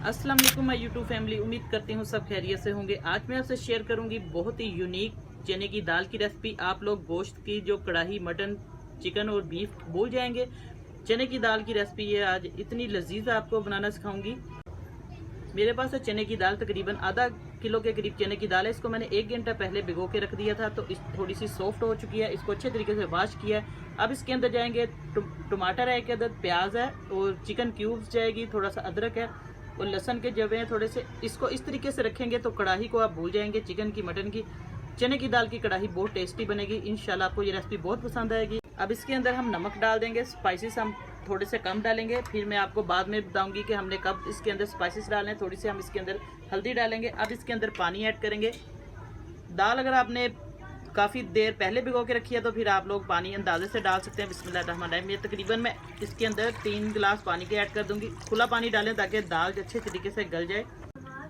अस्सलाम वालेकुम my YouTube family. उम्मीद करती हूँ सब खैरियत से होंगे। आज मैं आपसे शेयर करूंगी बहुत ही यूनिक चने की दाल की रेसिपी। आप लोग गोश्त की जो कढ़ाई, मटन, चिकन और बीफ भूल जाएंगे। चने की दाल की रेसिपी है आज इतनी लजीज आपको बनाना सिखाऊंगी। मेरे पास है चने की दाल, तकरीबन आधा किलो के करीब चने की दाल है। इसको मैंने 1 घंटा पहले भिगो के रख दिया था, तो इस थोड़ी सी सॉफ्ट हो चुकी है। इसको अच्छे तरीके से वॉश किया है। अब इसके अंदर जाएंगे टमाटर है 1 अदद, प्याज है और चिकन क्यूब्स जाएगी, थोड़ा सा अदरक है और लहसन के जवे हैं थोड़े से। इसको इस तरीके से रखेंगे तो कढ़ाई को आप भूल जाएंगे। चिकन की, मटन की, चने की दाल की कढ़ाई बहुत टेस्टी बनेगी। इंशाल्लाह आपको ये रेसिपी बहुत पसंद आएगी। अब इसके अंदर हम नमक डाल देंगे, स्पाइसेस हम थोड़े से कम डालेंगे। फिर मैं आपको बाद में बताऊंगी कि हमने कब इसके अंदर स्पाइसेस डालने हैं। थोड़ी सी हम इसके अंदर हल्दी डालेंगे। अब इसके अंदर पानी ऐड करेंगे। दाल अगर आपने काफ़ी देर पहले भिगो के रखी है तो फिर आप लोग पानी अंदाजे से डाल सकते हैं। बिस्मिल्लाहिर्रहमानिर्रहीम। ये तकरीबन मैं इसके अंदर 3 गिलास पानी के ऐड कर दूंगी। खुला पानी डालें ताकि दाल अच्छे तरीके से गल जाए।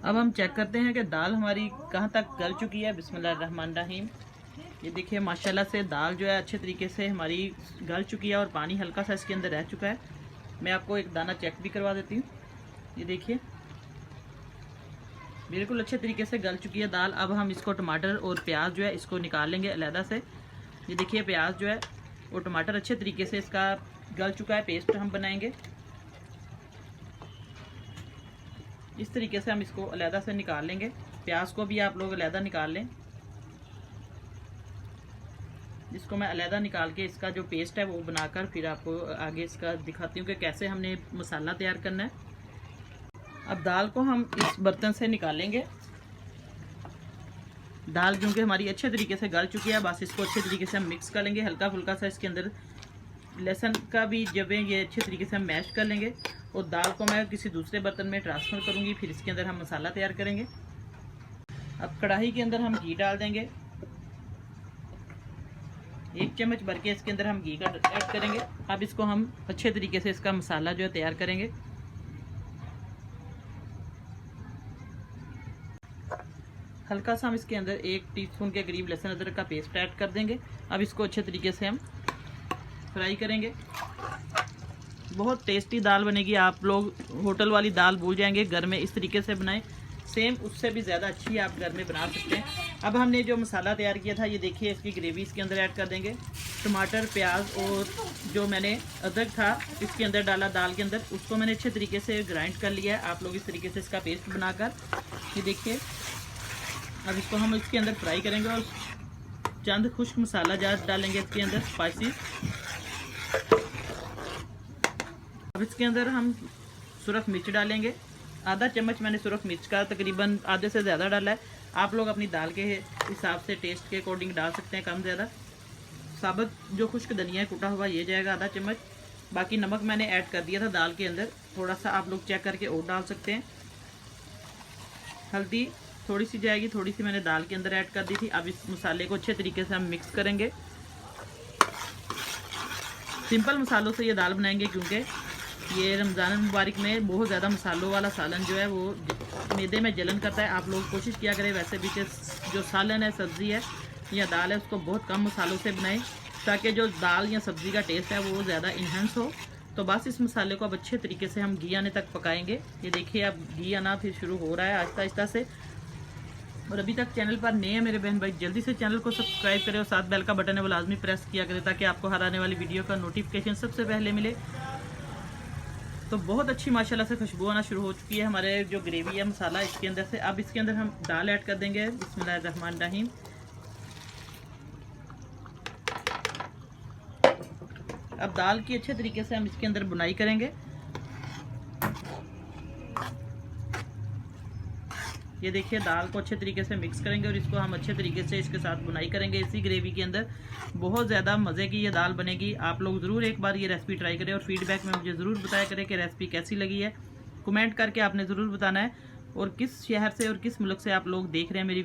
अब हम चेक करते हैं कि दाल हमारी कहाँ तक गल चुकी है। बिस्मिल्लाहिर्रहमानिर्रहीम। ये देखिए माशाल्लाह से दाल जो है अच्छे तरीके से हमारी गल चुकी है और पानी हल्का सा इसके अंदर रह चुका है। मैं आपको एक दाना चेक भी करवा देती हूँ। ये देखिए बिल्कुल अच्छे तरीके से गल चुकी है दाल। अब हम इसको टमाटर और प्याज जो है इसको निकाल लेंगे अलहदा से। ये देखिए प्याज जो है और टमाटर अच्छे तरीके से इसका गल चुका है। पेस्ट हम बनाएंगे इस तरीके से। हम इसको अलहदा से निकाल लेंगे। प्याज को भी आप लोग अलहदा निकाल लें। इसको मैं अलहदा निकाल के इसका जो पेस्ट है वो बनाकर फिर आपको आगे इसका दिखाती हूँ कि कैसे हमने मसाला तैयार करना है। अब दाल को हम इस बर्तन से निकालेंगे। दाल क्योंकि हमारी अच्छे तरीके से गल चुकी है, बस इसको अच्छे तरीके से हम मिक्स कर लेंगे। हल्का फुल्का सा इसके अंदर लहसुन का भी जवे ये अच्छे तरीके से हम मैश कर लेंगे और दाल को मैं किसी दूसरे बर्तन में ट्रांसफ़र करूँगी। फिर इसके अंदर हम मसाला तैयार करेंगे। अब कढ़ाई के अंदर हम घी डाल देंगे। 1 चम्मच भर के इसके अंदर हम घी का ऐड करेंगे। अब इसको हम अच्छे तरीके से इसका मसाला जो है तैयार करेंगे। हल्का सा हम इसके अंदर 1 टीस्पून के करीब लहसुन अदरक का पेस्ट ऐड कर देंगे। अब इसको अच्छे तरीके से हम फ्राई करेंगे। बहुत टेस्टी दाल बनेगी। आप लोग होटल वाली दाल भूल जाएंगे। घर में इस तरीके से बनाएं, सेम उससे भी ज़्यादा अच्छी आप घर में बना सकते हैं। अब हमने जो मसाला तैयार किया था ये देखिए इसकी ग्रेवी इसके अंदर ऐड कर देंगे। टमाटर, प्याज और जो मैंने अदरक था इसके अंदर डाला दाल के अंदर, उसको मैंने अच्छे तरीके से ग्राइंड कर लिया है। आप लोग इस तरीके से इसका पेस्ट बनाकर ये देखिए। अब इसको हम इसके अंदर फ्राई करेंगे और चंद खुश्क मसाला जार डालेंगे इसके अंदर, स्पाइसी। अब इसके अंदर हम सुरख मिर्च डालेंगे। आधा चम्मच मैंने सुरख मिर्च का तकरीबन आधे से ज़्यादा डाला है। आप लोग अपनी दाल के हिसाब से टेस्ट के अकॉर्डिंग डाल सकते हैं, कम ज़्यादा। साबुत जो खुश्क धनिया है कुटा हुआ ये जाएगा आधा चम्मच। बाकी नमक मैंने ऐड कर दिया था दाल के अंदर, थोड़ा सा आप लोग चेक करके और डाल सकते हैं। हल्दी थोड़ी सी जाएगी, थोड़ी सी मैंने दाल के अंदर ऐड कर दी थी। अब इस मसाले को अच्छे तरीके से हम मिक्स करेंगे। सिंपल मसालों से ये दाल बनाएंगे क्योंकि ये रमज़ान मुबारक में बहुत ज़्यादा मसालों वाला सालन जो है वो मैदे में जलन करता है। आप लोग कोशिश किया करें वैसे भी कि जो सालन है, सब्ज़ी है या दाल है, उसको बहुत कम मसालों से बनाएं ताकि जो दाल या सब्ज़ी का टेस्ट है वो ज़्यादा इन्हेंस हो। तो बस इस मसाले को अब अच्छे तरीके से हम घी आने तक पकाएंगे। ये देखिए अब घी आना फिर शुरू हो रहा है आहिस्ता आहिस्ता से। और अभी तक चैनल पर नए हैं मेरे बहन भाई, जल्दी से चैनल को सब्सक्राइब करें और साथ बेल का बटन है वो लाजमी प्रेस किया करें ताकि आपको हर आने वाली वीडियो का नोटिफिकेशन सबसे पहले मिले। तो बहुत अच्छी माशाल्लाह से खुशबू आना शुरू हो चुकी है हमारे जो ग्रेवी है मसाला इसके अंदर से। अब इसके अंदर हम दाल ऐड कर देंगे। बिस्मिल्लाहिर्रहमानिर्रहीम। अब दाल की अच्छे तरीके से हम इसके अंदर बुनाई करेंगे। ये देखिए दाल को अच्छे तरीके से मिक्स करेंगे और इसको हम अच्छे तरीके से इसके साथ बुनाई करेंगे इसी ग्रेवी के अंदर। बहुत ज़्यादा मज़े की ये दाल बनेगी। आप लोग ज़रूर एक बार ये रेसिपी ट्राई करें और फीडबैक में मुझे ज़रूर बताया करें कि रेसिपी कैसी लगी है। कमेंट करके आपने ज़रूर बताना है और किस शहर से और किस मुल्क से आप लोग देख रहे हैं मेरी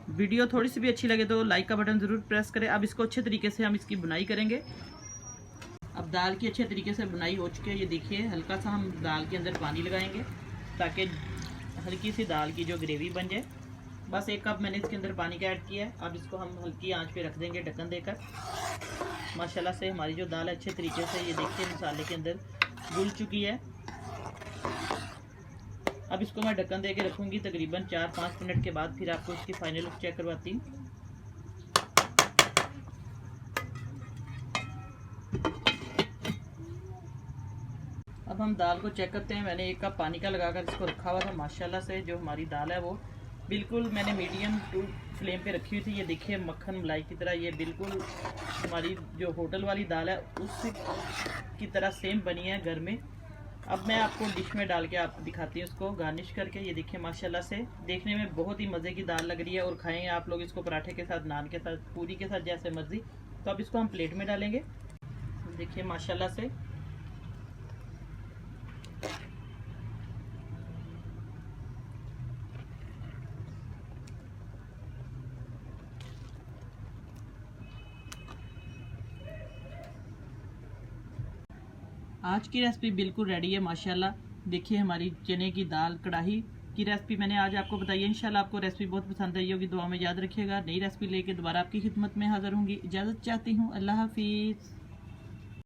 वीडियो थोड़ी सी भी अच्छी लगे तो लाइक का बटन ज़रूर प्रेस करें। अब इसको अच्छे तरीके से हम इसकी बुनाई करेंगे। अब दाल की अच्छे तरीके से बुनाई हो चुकी है। ये देखिए हल्का सा हम दाल के अंदर पानी लगाएंगे ताकि हल्की सी दाल की जो ग्रेवी बन जाए। बस 1 कप मैंने इसके अंदर पानी का ऐड किया है। अब इसको हम हल्की आंच पे रख देंगे ढक्कन देकर। माशाल्लाह से हमारी जो दाल है अच्छे तरीके से ये देखिए मसाले के अंदर घुल चुकी है। अब इसको मैं ढक्कन दे के रखूँगी तकरीबन 4-5 मिनट के बाद, फिर आपको इसकी फाइनल लुक चेक करवाती हूँ। अब हम दाल को चेक करते हैं। मैंने 1 कप पानी का लगाकर इसको रखा हुआ था। माशाल्लाह से जो हमारी दाल है वो बिल्कुल मैंने मीडियम टू फ्लेम पे रखी हुई थी। ये देखिए मक्खन मलाई की तरह, ये बिल्कुल हमारी जो होटल वाली दाल है उस की तरह सेम बनी है घर में। अब मैं आपको डिश में डाल के आपको दिखाती हूँ इसको गार्निश करके। ये देखिए माशाल्लाह से देखने में बहुत ही मज़े की दाल लग रही है, और खाएंगे आप लोग इसको पराठे के साथ, नान के साथ, पूरी के साथ, जैसे मर्जी। तो अब इसको हम प्लेट में डालेंगे। देखिए माशाल्लाह से आज की रेसिपी बिल्कुल रेडी है माशाल्लाह। देखिए हमारी चने की दाल कढ़ाई की रेसिपी मैंने आज आपको बताई है। इंशाल्लाह आपको रेसिपी बहुत पसंद आई होगी। दुआ में याद रखिएगा। नई रेसिपी लेके दोबारा आपकी खिदमत में हाजिर होंगी। इजाज़त चाहती हूँ। अल्लाह हाफिज़।